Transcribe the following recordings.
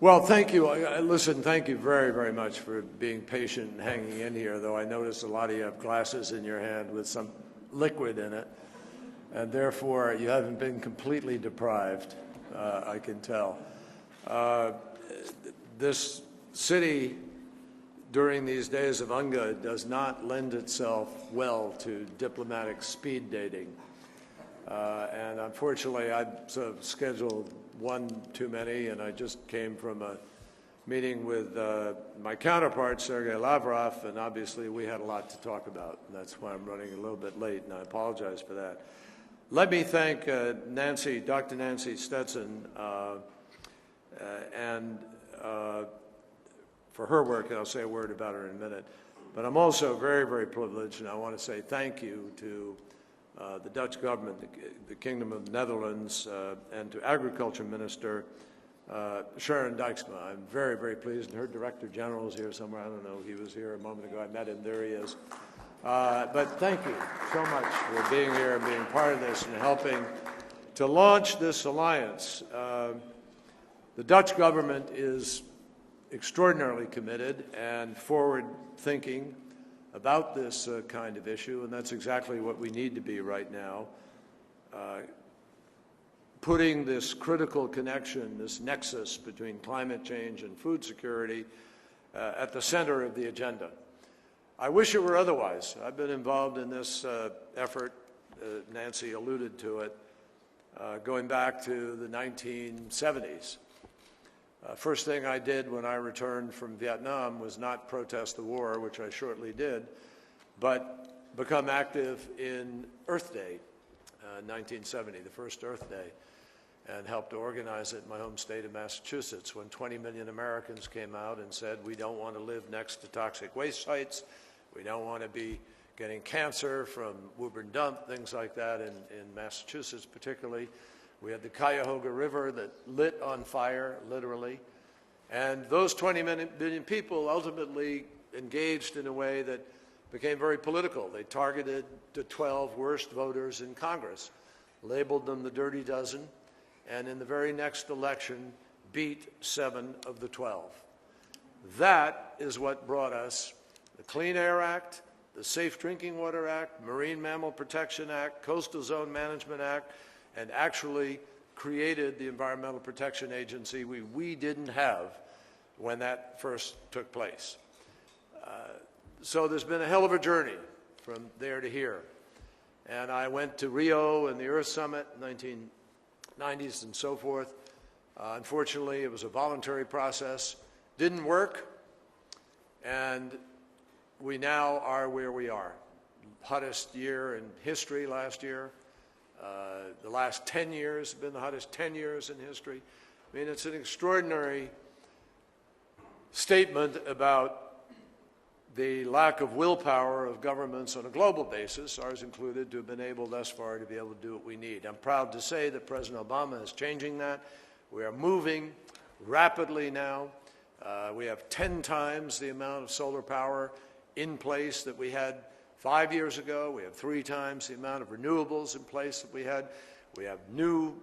Well, thank you. Listen, thank you very, very much for being patient and hanging in here, though I noticed a lot of you have glasses in your hand with some liquid in it, and therefore you haven't been completely deprived, I can tell. This city, during these days of UNGA, does not lend itself well to diplomatic speed dating. And unfortunately, I sort of scheduled one too many, and I just came from a meeting with my counterpart, Sergei Lavrov, and obviously we had a lot to talk about, and that's why I'm running a little bit late, and I apologize for that. Let me thank Dr. Nancy Stetson, for her work, and I'll say a word about her in a minute. But I'm also very, very privileged, and I want to say thank you to the Dutch government, the Kingdom of the Netherlands, and to Agriculture Minister Sharon Dijksma. I'm very, very pleased, and her Director General is here somewhere. I don't know, he was here a moment ago. I met him, there he is. But thank you so much for being here and being part of this and helping to launch this alliance. The Dutch government is extraordinarily committed and forward-thinking about this kind of issue, and that's exactly what we need to be right now. Putting this critical connection, this nexus between climate change and food security at the center of the agenda. I wish it were otherwise. I've been involved in this effort, Nancy alluded to it, going back to the 1970s. First thing I did when I returned from Vietnam was not protest the war, which I shortly did, but become active in Earth Day, 1970, the first Earth Day, and helped organize it in my home state of Massachusetts when 20 million Americans came out and said, we don't want to live next to toxic waste sites, we don't want to be getting cancer from Woburn Dump, things like that in Massachusetts particularly. We had the Cuyahoga River that lit on fire, literally. And those 20 million people ultimately engaged in a way that became very political. They targeted the 12 worst voters in Congress, labeled them the Dirty Dozen, and in the very next election beat 7 of the 12. That is what brought us the Clean Air Act, the Safe Drinking Water Act, Marine Mammal Protection Act, Coastal Zone Management Act, and actually created the Environmental Protection Agency we didn't have when that first took place. So there's been a hell of a journey from there to here. And I went to Rio and the Earth Summit, 1990s and so forth. Unfortunately, it was a voluntary process. Didn't work, and we now are where we are. Hottest year in history last year. The last 10 years have been the hottest 10 years in history. I mean, it's an extraordinary statement about the lack of willpower of governments on a global basis, ours included, to have been able thus far to be able to do what we need. I'm proud to say that President Obama is changing that. We are moving rapidly now. We have 10 times the amount of solar power in place that we had 5 years ago. We have 3 times the amount of renewables in place that we had. We have new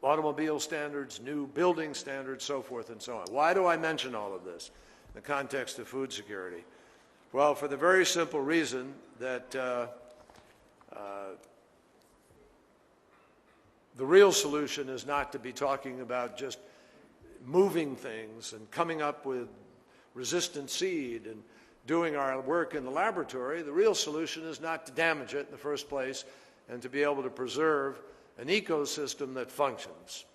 automobile standards, new building standards, so forth and so on. Why do I mention all of this in the context of food security? Well, for the very simple reason that the real solution is not to be talking about just moving things and coming up with resistant seed and doing our work in the laboratory. The real solution is not to damage it in the first place and to be able to preserve an ecosystem that functions.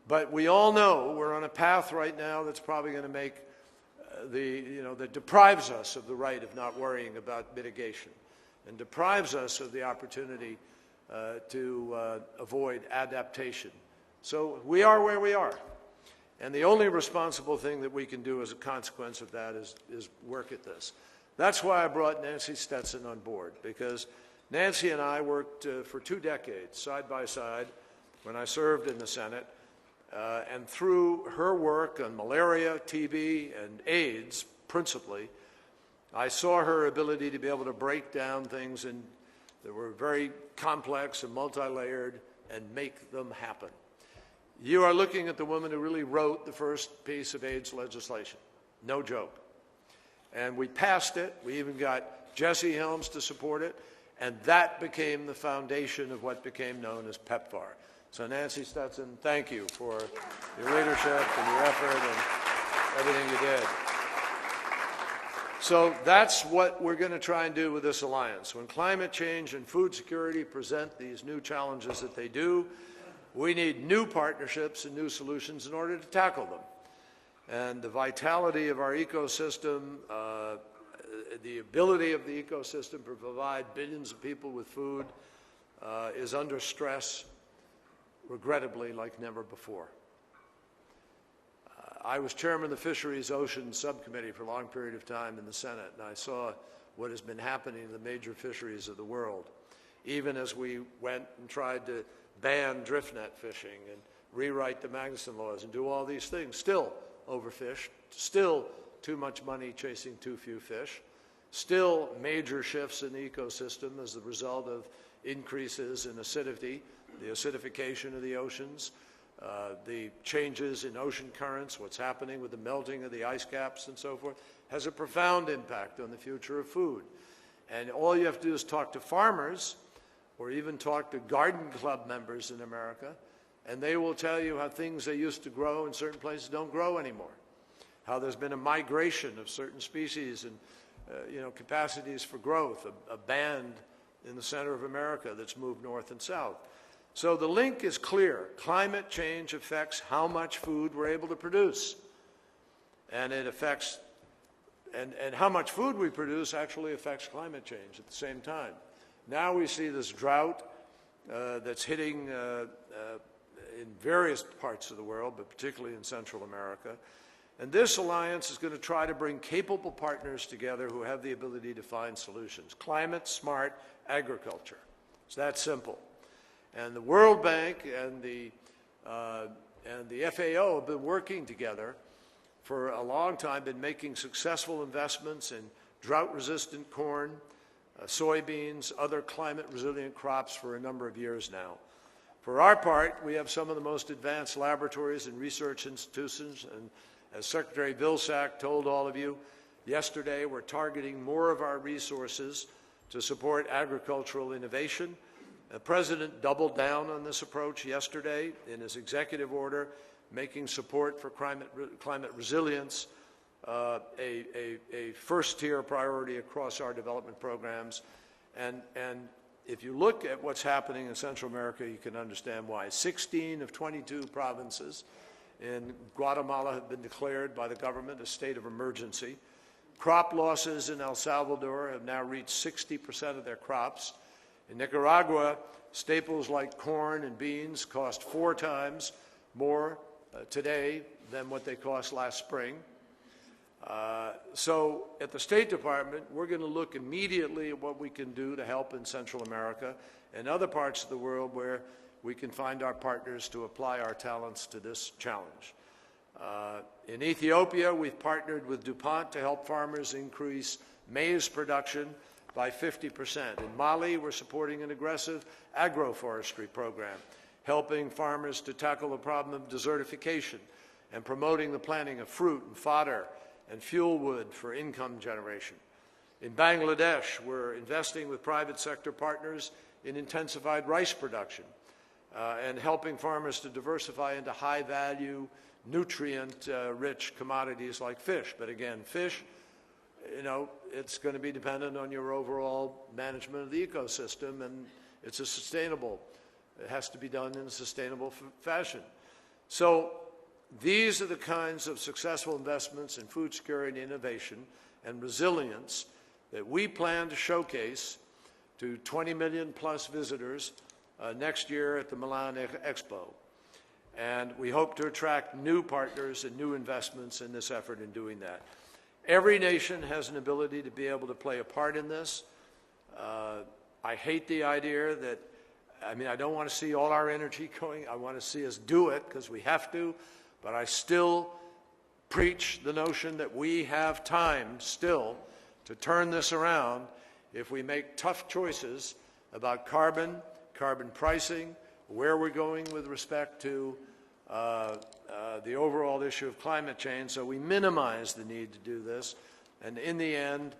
But we all know we're on a path right now that's probably going to make that deprives us of the right of not worrying about mitigation and deprives us of the opportunity to avoid adaptation. So we are where we are. And the only responsible thing that we can do as a consequence of that is work at this. That's why I brought Nancy Stetson on board, because Nancy and I worked for 2 decades side by side when I served in the Senate. And through her work on malaria, TB, and AIDS, principally, I saw her ability to be able to break down things that were very complex and multi-layered and make them happen. You are looking at the woman who really wrote the first piece of AIDS legislation. No joke. And we passed it. We even got Jesse Helms to support it. And that became the foundation of what became known as PEPFAR. So Nancy Stetson, thank you for your leadership and your effort and everything you did. So that's what we're going to try and do with this alliance. When climate change and food security present these new challenges that they do, we need new partnerships and new solutions in order to tackle them. And the vitality of our ecosystem, the ability of the ecosystem to provide billions of people with food is under stress, regrettably, like never before. I was chairman of the Fisheries Oceans Subcommittee for a long period of time in the Senate, and I saw what has been happening in the major fisheries of the world. Even as we went and tried to ban drift net fishing and rewrite the Magnuson laws and do all these things, still overfished, still too much money chasing too few fish, still major shifts in the ecosystem as a result of increases in acidity, the acidification of the oceans, the changes in ocean currents, what's happening with the melting of the ice caps and so forth, has a profound impact on the future of food. And all you have to do is talk to farmers or even talk to garden club members in America, and they will tell you how things they used to grow in certain places don't grow anymore, how there's been a migration of certain species and capacities for growth, a band in the center of America that's moved north and south. So the link is clear. Climate change affects how much food we're able to produce. And it affects, and how much food we produce actually affects climate change at the same time. Now we see this drought that's hitting in various parts of the world, but particularly in Central America. And this alliance is going to try to bring capable partners together who have the ability to find solutions. Climate-smart agriculture. It's that simple. And the World Bank and the FAO have been working together for a long time, been making successful investments in drought-resistant corn, soybeans, other climate-resilient crops for a number of years now. For our part, we have some of the most advanced laboratories and research institutions, and as Secretary Vilsack told all of you yesterday, we're targeting more of our resources to support agricultural innovation. The President doubled down on this approach yesterday in his executive order, making support for climate resilience a first-tier priority across our development programs. And if you look at what's happening in Central America, you can understand why. 16 of 22 provinces in Guatemala have been declared by the government a state of emergency. Crop losses in El Salvador have now reached 60% of their crops. In Nicaragua, staples like corn and beans cost 4 times more today than what they cost last spring. So at the State Department, we're going to look immediately at what we can do to help in Central America and other parts of the world where we can find our partners to apply our talents to this challenge. In Ethiopia, we've partnered with DuPont to help farmers increase maize production by 50%. In Mali, we're supporting an aggressive agroforestry program, helping farmers to tackle the problem of desertification and promoting the planting of fruit and fodder and fuel wood for income generation. In Bangladesh, we're investing with private sector partners in intensified rice production and helping farmers to diversify into high-value, nutrient-rich commodities like fish. But again, fish, it's going to be dependent on your overall management of the ecosystem, and it has to be done in a sustainable fashion. So these are the kinds of successful investments in food security, innovation, and resilience that we plan to showcase to 20 million plus visitors next year at the Milan Expo. And we hope to attract new partners and new investments in this effort in doing that. Every nation has an ability to be able to play a part in this. I hate the idea that, I don't want to see all our energy going. I want to see us do it because we have to, but I still preach the notion that we have time still to turn this around if we make tough choices about carbon pricing, where we're going with respect to the overall issue of climate change, so we minimize the need to do this. And in the end,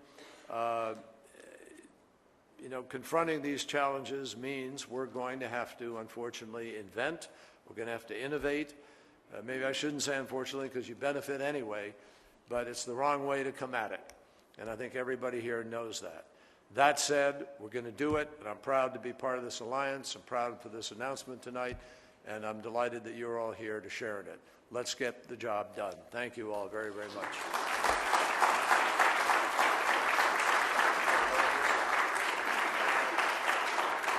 you know, confronting these challenges means we're going to have to, unfortunately, invent. We're going to have to innovate. Maybe I shouldn't say unfortunately because you benefit anyway, but it's the wrong way to come at it. And I think everybody here knows that. That said, we're going to do it, and I'm proud to be part of this alliance. I'm proud for this announcement tonight, and I'm delighted that you're all here to share in it. Let's get the job done. Thank you all very, very much.